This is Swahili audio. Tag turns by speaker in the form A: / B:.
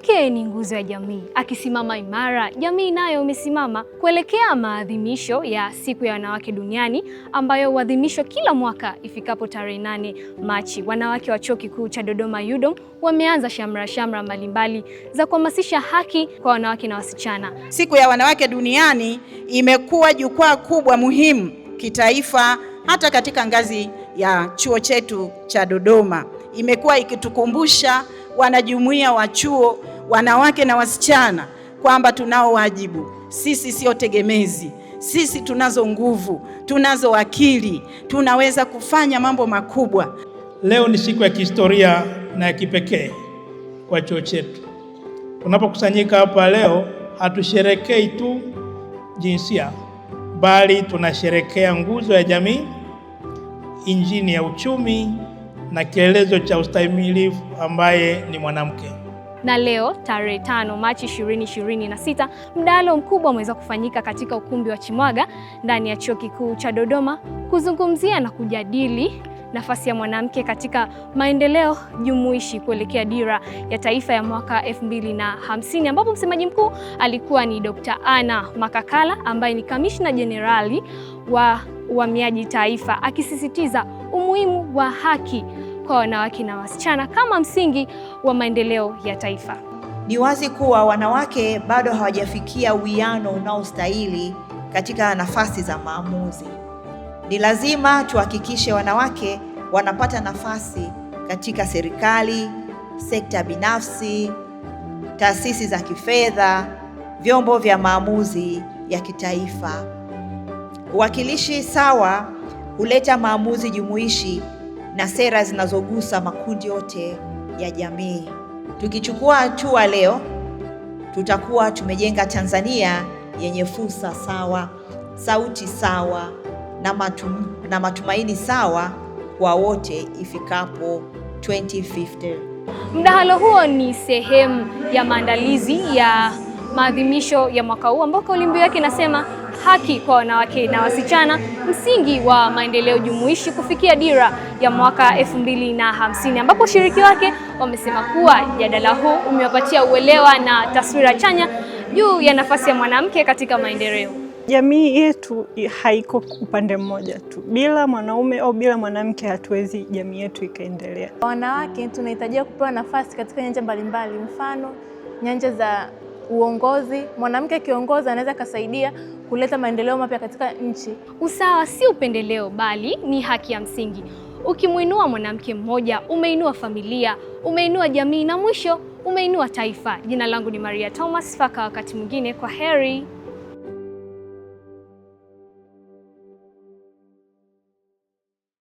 A: Mwanamke ni nguzo ya jamii. Akisimama imara, jamii nayo imesimama. Kuelekea maadhimisho ya Siku ya Wanawake Duniani ambayo huadhimishwa kila mwaka ifikapo tarehe 8 Machi, wanawake wa Chuo Kikuu cha Dodoma UDOM wameanza shamra mbalimbali za kuhamasisha haki kwa wanawake na wasichana.
B: Siku ya Wanawake Duniani imekuwa jukwaa kubwa muhimu kitaifa, hata katika ngazi ya chuo chetu cha Dodoma. Imekuwa ikitukumbusha wanajumuiya wa chuo, wanawake na wasichana, kwamba tunao wajibu. Sisi sio tegemezi. Sisi tunazo nguvu, tunazo akili, tunaweza kufanya mambo makubwa.
C: Leo ni siku ya kihistoria na ya kipekee kwa chuo chetu. Tunapokusanyika hapa leo, hatusherekei tu jinsia, bali tunasherekea nguzo ya jamii, injini ya uchumi na kielelezo cha ustahimilivu ambaye ni mwanamke.
A: Na leo tarehe 5 Machi 2026, mdahalo mkubwa umeweza kufanyika katika ukumbi wa Chimwaga ndani ya Chuo Kikuu cha Dodoma kuzungumzia na kujadili nafasi ya mwanamke katika maendeleo jumuishi kuelekea dira ya taifa ya mwaka 2050, ambapo msemaji mkuu alikuwa ni Dr. Anna Makakala ambaye ni kamishna jenerali wa uhamiaji taifa, akisisitiza umuhimu wa haki kwa wanawake na wasichana kama msingi wa maendeleo ya taifa.
D: Ni wazi kuwa wanawake bado hawajafikia uwiano unaostahili katika nafasi za maamuzi. Ni lazima tuhakikishe wanawake wanapata nafasi katika serikali, sekta binafsi, taasisi za kifedha, vyombo vya maamuzi ya kitaifa. Uwakilishi sawa huleta maamuzi jumuishi na sera zinazogusa makundi yote ya jamii. Tukichukua hatua leo, tutakuwa tumejenga Tanzania yenye fursa sawa, sauti sawa na matumaini sawa kwa wote ifikapo 2050.
A: Mdahalo huo ni sehemu ya maandalizi ya maadhimisho ya mwaka huu ambao kauli mbiu yake inasema haki kwa wanawake na wasichana, msingi wa maendeleo jumuishi kufikia dira ya mwaka 2050, ambapo washiriki wake wamesema kuwa mjadala huu umewapatia uelewa na taswira chanya juu ya nafasi ya mwanamke katika maendeleo.
E: Jamii yetu haiko upande mmoja tu. Bila mwanaume au bila mwanamke hatuwezi jamii yetu ikaendelea.
F: Wanawake tunahitajia kupewa nafasi katika nyanja mbalimbali, mfano nyanja za uongozi. Mwanamke akiongoza anaweza kusaidia kuleta maendeleo mapya katika nchi. Usawa si upendeleo, bali ni haki ya msingi. Ukimuinua mwanamke mmoja, umeinua familia, umeinua jamii na mwisho umeinua taifa. Jina langu ni Maria Thomas, mpaka wakati mwingine, kwa heri.